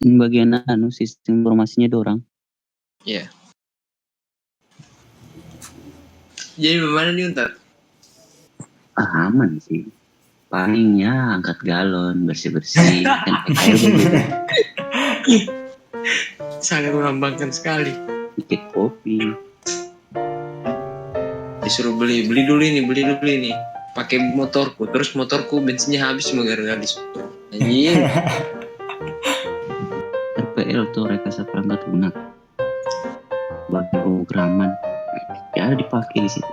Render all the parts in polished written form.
bagian sistem informasinya dorang. Iya. Jadi bagaimana nih Untar? Aman sih. Paling ya angkat galon, bersih-bersih. Kan air begitu. Sangat melambangkan sekali. Dikit kopi. Disuruh beli dulu ini. Pakai motorku, terus motorku bensinnya habis mengalir-ngalir. Anjing. RPL tuh rekayasa perangkat lunak. Buat programan. Ya dipakai di situ.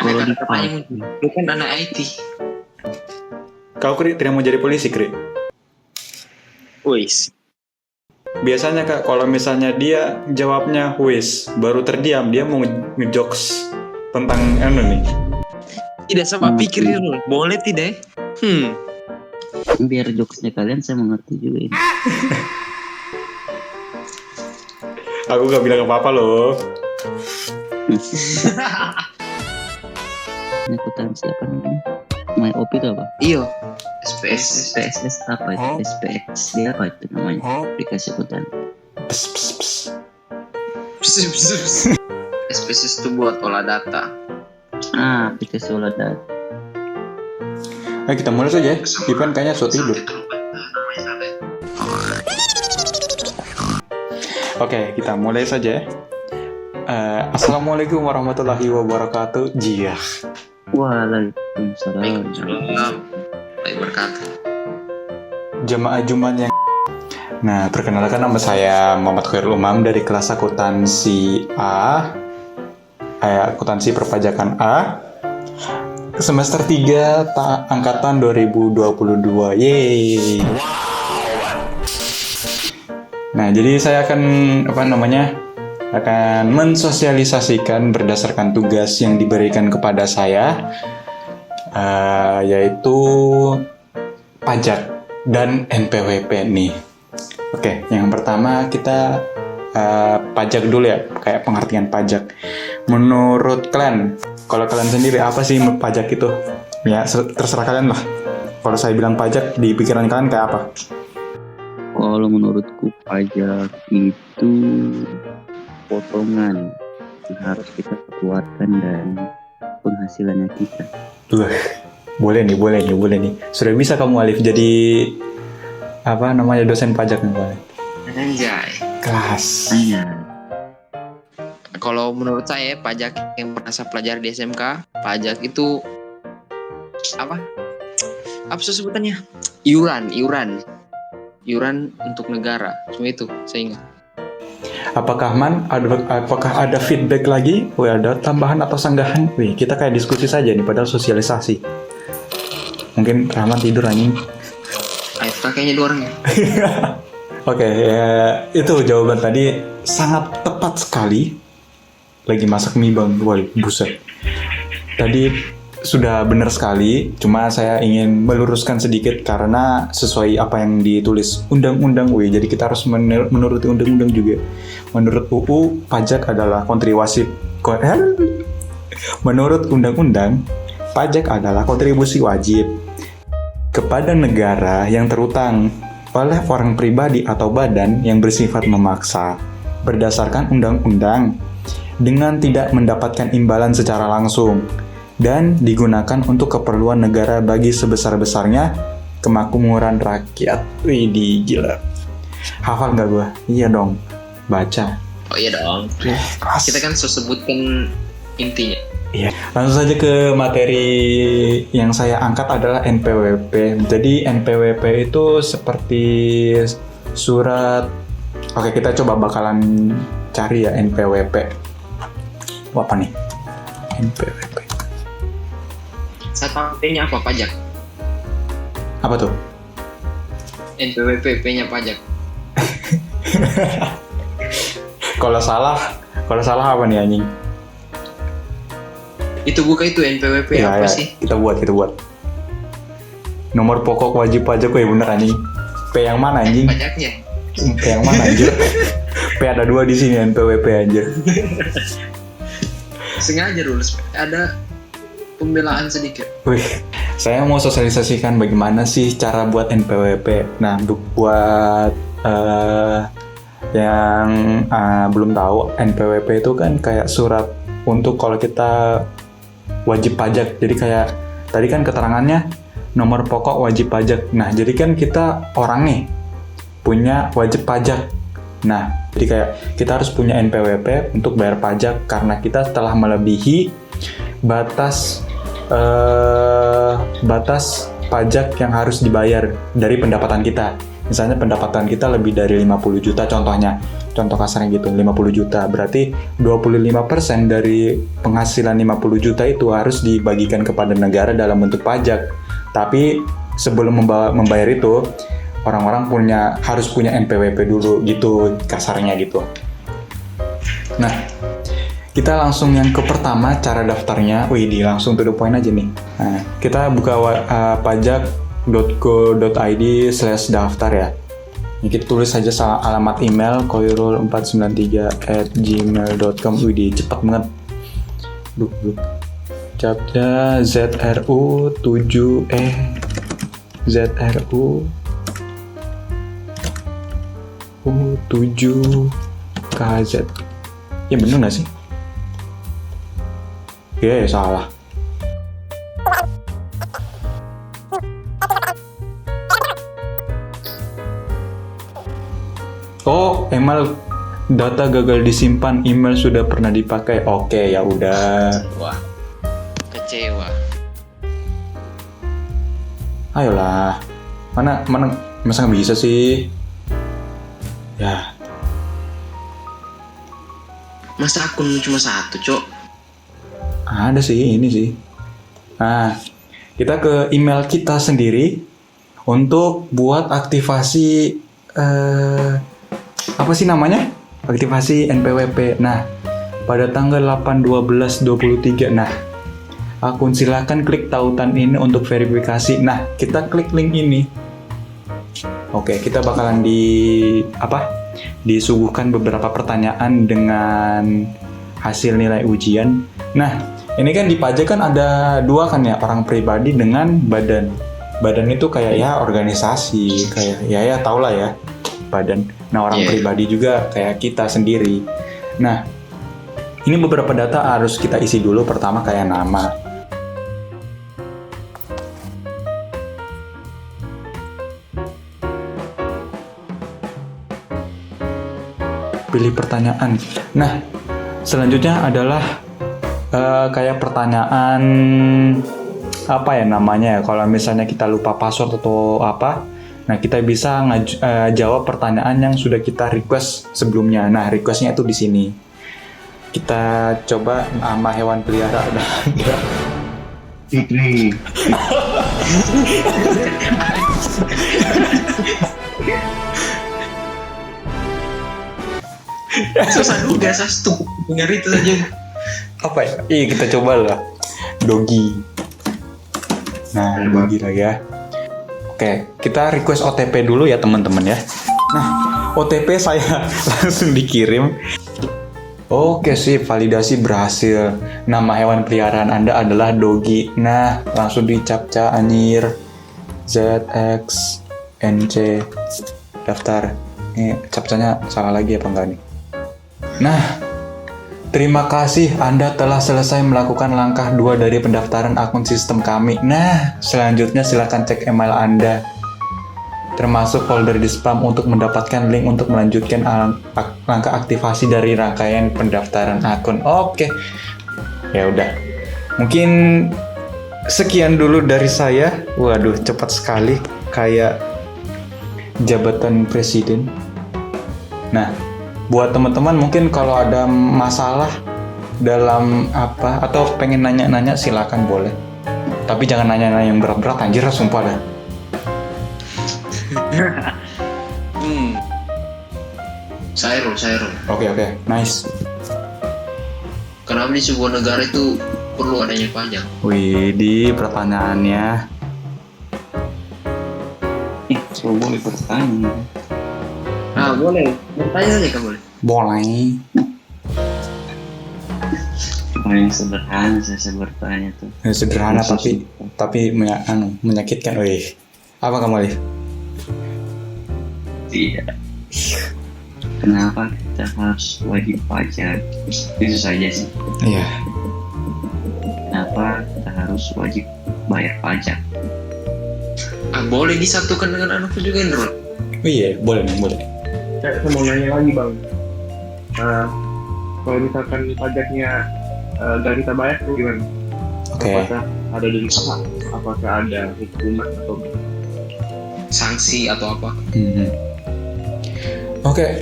Ada katanya lu kan anak IT. Kau Kri, tidak mau jadi polisi Kri? Wis. Biasanya Kak, kalau misalnya dia jawabnya wis, baru terdiam, dia mau ngejokes tentang nih. Tidak sama pikir lu, boleh tidak? Biar jokesnya kalian saya mengerti juga ini. Aku gak bilang apa-apa loh. Ini akuntansi apa namanya? MyOP itu apa? Iyo. SPS. SPSS apa itu? SPX dia apa itu namanya? Aplikasi akuntansi. SPS itu buat olah data. Aplikasi olah data. Ayo kita mulai saja. Ivan kayaknya sudah tidur. Oke, kita mulai saja. Assalamualaikum warahmatullahi wabarakatuh. Jia. Waalaikumsalam. Jamaah Jumat yang. Nah, perkenalkan nama saya Muhammad Khairul Umam dari kelas akuntansi A. Akuntansi perpajakan A. Semester 3 angkatan 2022. Yeay. Nah, jadi saya akan akan mensosialisasikan berdasarkan tugas yang diberikan kepada saya, yaitu pajak dan NPWP nih. Oke, yang pertama kita pajak dulu ya, kayak pengertian pajak. Menurut kalian, kalau kalian sendiri apa sih pajak itu? Ya, terserah kalian lah. Kalau saya bilang pajak, di pikiran kalian kayak apa? Kalau menurutku pajak itu potongan yang harus kita keluarkan dari penghasilannya kita. Boleh nih. Sudah bisa kamu Alif jadi dosen pajak nih. Anjay. Kelas. Kalau menurut saya pajak yang pernah saya pelajari di SMK, pajak itu apa sih sebutannya? Iuran untuk negara. Cuma itu saya ingat. Apakah ada feedback lagi? Ada tambahan atau sanggahan? Kita kayak diskusi saja nih, padahal sosialisasi. Mungkin Rahman tidur anjing. AFK kayaknya 2 orang ya. Oke, itu jawaban tadi sangat tepat sekali. Lagi masak mie bang, buset. Tadi sudah benar sekali, cuma saya ingin meluruskan sedikit karena sesuai apa yang ditulis undang-undang jadi kita harus menuruti undang-undang juga. Menurut UU, pajak adalah kontribusi. Menurut undang-undang, pajak adalah kontribusi wajib kepada negara yang terutang oleh orang pribadi atau badan yang bersifat memaksa berdasarkan undang-undang dengan tidak mendapatkan imbalan secara langsung dan digunakan untuk keperluan negara bagi sebesar-besarnya kemakmuran rakyat. Widih, gila. Hafal nggak gua? Iya dong. Baca. Oh iya dong. Kita kan sebutkan intinya. Iya. Langsung saja ke materi yang saya angkat adalah NPWP. Jadi NPWP itu seperti surat. Oke, kita coba bakalan cari ya NPWP. Apa nih? NPWP. Saya P-nya apa? Pajak. Apa tuh? NPWP P-nya pajak. Kalau salah apa nih anjing? Itu buka itu NPWP apa sih? Kita buat. Nomor pokok wajib pajak bener anjing. P yang mana anjing? Pajaknya. P yang mana anjir? P ada 2 di sini NPWP anjir. Sengaja dulu ada pembelaan sedikit. Saya mau sosialisasikan bagaimana sih cara buat NPWP. Nah, buat yang belum tahu, NPWP itu kan kayak surat untuk kalau kita wajib pajak. Jadi kayak tadi kan keterangannya nomor pokok wajib pajak. Nah, jadi kan kita orang nih punya wajib pajak. Nah, jadi kayak kita harus punya NPWP untuk bayar pajak karena kita telah melebihi batas pajak yang harus dibayar dari pendapatan kita. Misalnya pendapatan kita lebih dari 50 juta contohnya. Contoh kasarnya gitu, 50 juta. Berarti 25% dari penghasilan 50 juta itu harus dibagikan kepada negara dalam bentuk pajak. Tapi sebelum membayar itu, orang-orang harus punya NPWP dulu gitu, kasarnya gitu. Nah, kita langsung yang ke pertama, cara daftarnya. Langsung to the point aja nih. Nah, kita buka pajak.go.id/daftar ya. Ini kita tulis saja alamat email koirul493@gmail.com. Cepet banget. Captcha ZRU 7 ZRU 7 KZ. Ya bener nggak sih? Ya salah. Oh, email data gagal disimpan, email sudah pernah dipakai. Oke, ya udah. Wah, kecewa. Ayolah. Mana masa nggak bisa sih? Ya. Masa akun cuma satu, Cok? Ada sih, ini sih. Nah, kita ke email kita sendiri untuk buat aktivasi apa sih namanya? Aktivasi NPWP. Nah, pada tanggal 8/12/23. Nah, akun silakan klik tautan ini untuk verifikasi. Nah, kita klik link ini. Oke, kita bakalan disuguhkan beberapa pertanyaan dengan hasil nilai ujian. Nah, ini kan di pajak kan ada dua kan ya, orang pribadi dengan badan. Badan itu kayak ya organisasi, kayak ya tau lah ya, badan. Nah, orang pribadi juga kayak kita sendiri. Nah, ini beberapa data harus kita isi dulu. Pertama kayak nama. Pilih pertanyaan. Nah, selanjutnya adalah kayak pertanyaan apa ya namanya ya, kalau misalnya kita lupa password atau apa, nah kita bisa jawab pertanyaan yang sudah kita request sebelumnya. Nah, requestnya itu di sini. Kita coba nama hewan peliharaan. Fikri. Susah juga, tuh dengar itu saja. Apa ya? Kita coba lah. Dogi. Nah, dogi lah ya. Oke, kita request OTP dulu ya teman-teman ya. Nah, OTP saya langsung dikirim. Oke sip, validasi berhasil. Nama hewan peliharaan Anda adalah Dogi. Nah, langsung dicaptcha anjir. ZXNC daftar. Ini captchanya salah lagi apa enggak nih? Nah, terima kasih Anda telah selesai melakukan langkah 2 dari pendaftaran akun sistem kami. Nah, selanjutnya silakan cek email Anda, termasuk folder di spam untuk mendapatkan link untuk melanjutkan langkah aktivasi dari rangkaian pendaftaran akun. Oke. Ya udah. Mungkin sekian dulu dari saya. Waduh, cepat sekali kayak jabatan presiden. Nah, buat teman-teman mungkin kalau ada masalah dalam apa atau pengen nanya-nanya silakan boleh. Tapi jangan nanya-nanya yang berat-berat anjir, sumpah dah. Sairul. Oke, nice. Kenapa di sebuah negara itu perlu adanya pajak? Wih, di pertanyaannya. Boleh bertanya. Boleh. Bertanya saja kan boleh. Boleh. Pertanyaan sederhana saya bertanya tuh. Sederhana Khusus tapi menyakitkan. Wih, apa kamu Alif? tidak. Kenapa kita harus wajib pajak? Itu saja sih. Iya. Kenapa kita harus wajib bayar pajak? Boleh disatukan dengan anakku juga Indro. Oh iya, boleh nih, boleh. Saya mau nanya lagi bang, kalau misalkan pajaknya nggak kita bayar tuh gimana? Oke. Apakah ada denda? Apakah ada hukuman atau Sanksi atau apa? Oke,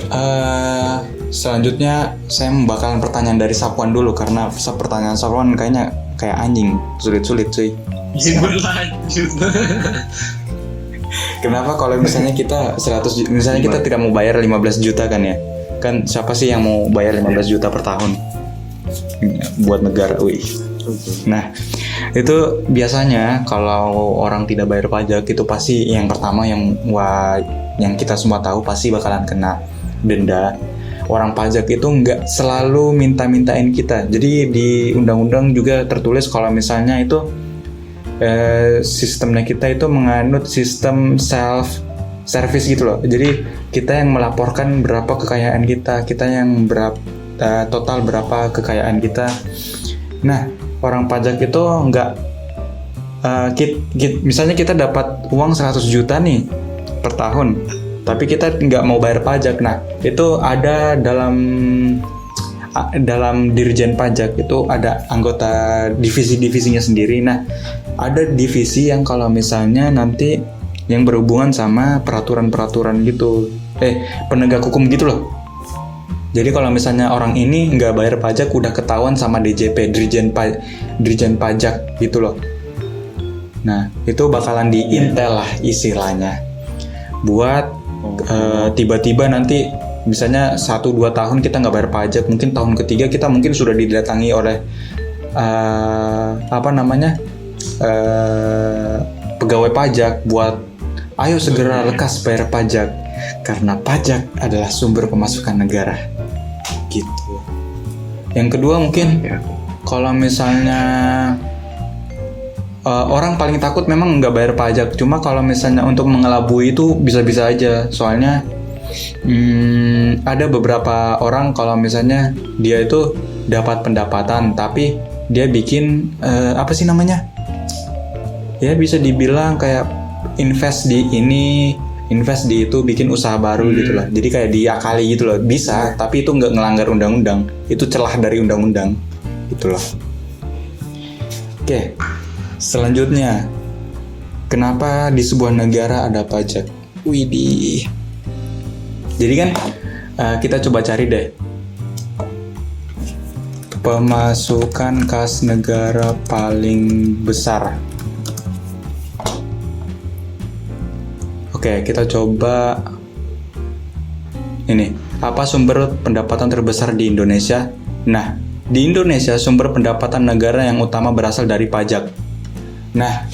selanjutnya saya bakalan pertanyaan dari Sapuan dulu karena pertanyaan Sapuan kayaknya kayak anjing, sulit-sulit cuy. Berlanjut. Kenapa kalau misalnya kita 100 misalnya kita tidak mau bayar 15 juta kan ya? Kan siapa sih yang mau bayar 15 juta per tahun buat negara? Wih. Nah, itu biasanya kalau orang tidak bayar pajak itu pasti yang pertama yang kita semua tahu pasti bakalan kena denda. Orang pajak itu nggak selalu minta-mintain kita. Jadi di undang-undang juga tertulis kalau misalnya itu sistemnya kita itu menganut sistem self service gitu loh. Jadi kita yang melaporkan berapa kekayaan kita yang total berapa kekayaan kita. Nah, orang pajak itu nggak misalnya kita dapat uang 100 juta nih per tahun, tapi kita nggak mau bayar pajak. Nah, itu ada dalam Dirjen Pajak itu ada anggota divisi-divisinya sendiri. Nah, ada divisi yang kalau misalnya nanti yang berhubungan sama peraturan-peraturan gitu, penegak hukum gitu loh. Jadi kalau misalnya orang ini nggak bayar pajak udah ketahuan sama DJP, Dirjen Pajak gitu loh. Nah, itu bakalan diintel lah istilahnya. Buat tiba-tiba nanti misalnya 1-2 tahun kita nggak bayar pajak, mungkin tahun ketiga kita mungkin sudah didatangi oleh pegawai pajak buat ayo segera lekas bayar pajak karena pajak adalah sumber pemasukan negara gitu. Yang kedua mungkin kalau misalnya orang paling takut memang nggak bayar pajak, cuma kalau misalnya untuk mengelabui itu bisa-bisa aja. Soalnya ada beberapa orang kalau misalnya dia itu dapat pendapatan tapi dia bikin apa sih namanya? Ya bisa dibilang kayak invest di ini, invest di itu, bikin usaha baru gitu lah. Jadi kayak diakali gitu loh. Bisa, tapi itu nggak ngelanggar undang-undang. Itu celah dari undang-undang. Gitu loh. Oke. Selanjutnya, kenapa di sebuah negara ada pajak? Widih. Jadi kan kita coba cari deh. Pemasukan kas negara paling besar. Oke, kita coba ini. Apa sumber pendapatan terbesar di Indonesia? Nah, di Indonesia sumber pendapatan negara yang utama berasal dari pajak. Nah,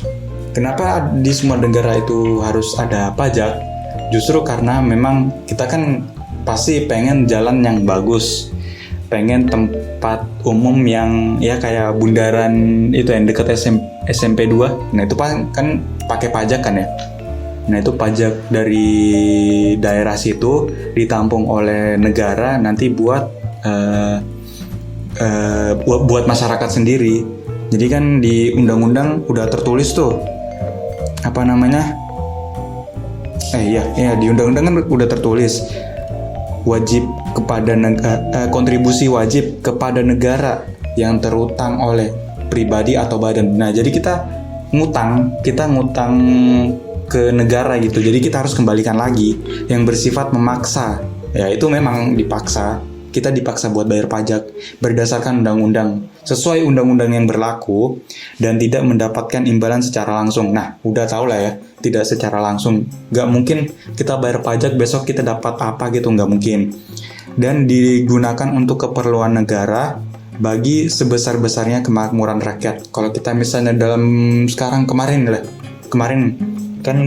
kenapa di semua negara itu harus ada pajak? Justru karena memang kita kan pasti pengen jalan yang bagus, pengen tempat umum yang ya kayak bundaran itu yang dekat SMP 2. Nah, itu kan pakai pajak kan ya. Nah, itu pajak dari daerah situ ditampung oleh negara nanti buat masyarakat sendiri. Jadi kan di undang-undang udah tertulis tuh apa namanya? Di undang-undang kan udah tertulis wajib kepada kontribusi wajib kepada negara yang terutang oleh pribadi atau badan. Nah, jadi kita ngutang ke negara gitu. Jadi kita harus kembalikan lagi yang bersifat memaksa. Ya itu memang dipaksa. Kita dipaksa buat bayar pajak berdasarkan undang-undang, sesuai undang-undang yang berlaku dan tidak mendapatkan imbalan secara langsung. Nah, udah tau lah ya, tidak secara langsung. Gak mungkin kita bayar pajak besok kita dapat apa gitu, gak mungkin. Dan digunakan untuk keperluan negara bagi sebesar-besarnya kemakmuran rakyat. Kalau kita misalnya kemarin kan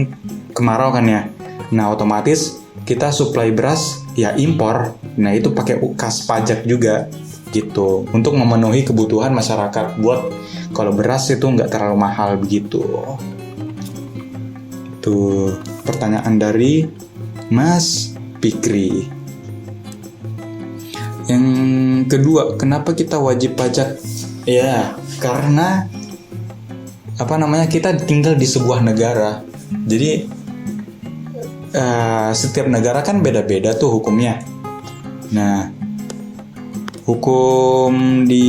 kemarau kan ya. Nah, otomatis kita suplai beras ya impor. Nah, itu pakai kas pajak juga gitu, untuk memenuhi kebutuhan masyarakat. Buat kalau beras itu nggak terlalu mahal begitu. Itu pertanyaan dari Mas Pikri. Yang kedua, kenapa kita wajib pajak? Ya, karena kita tinggal di sebuah negara. Jadi setiap negara kan beda-beda tuh hukumnya. Nah, hukum di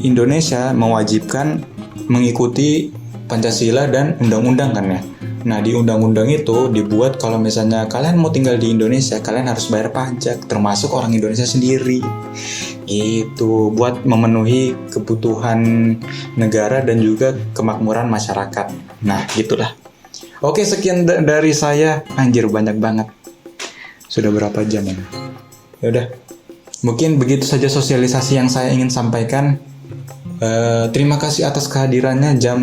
Indonesia mewajibkan mengikuti Pancasila dan undang-undang kan ya. Nah, di undang-undang itu dibuat kalau misalnya kalian mau tinggal di Indonesia, kalian harus bayar pajak, termasuk orang Indonesia sendiri. Itu buat memenuhi kebutuhan negara dan juga kemakmuran masyarakat. Nah, gitulah. Oke, sekian dari saya. Anjir, banyak banget. Sudah berapa jam ya? Yaudah. Mungkin begitu saja sosialisasi yang saya ingin sampaikan. Terima kasih atas kehadirannya jam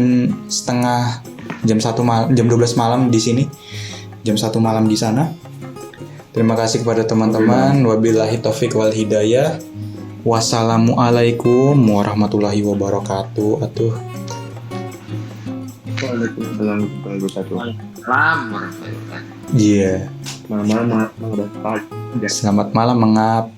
12 malam di sini, jam 1 malam di sana. Terima kasih kepada teman-teman. Wabillahi taufik wal hidayah. Wassalamualaikum warahmatullahi wabarakatuh. Waalaikumsalam warahmatullahi wabarakatuh. Lama. Iya. Malam-malam mendapat Selamat malam mengap.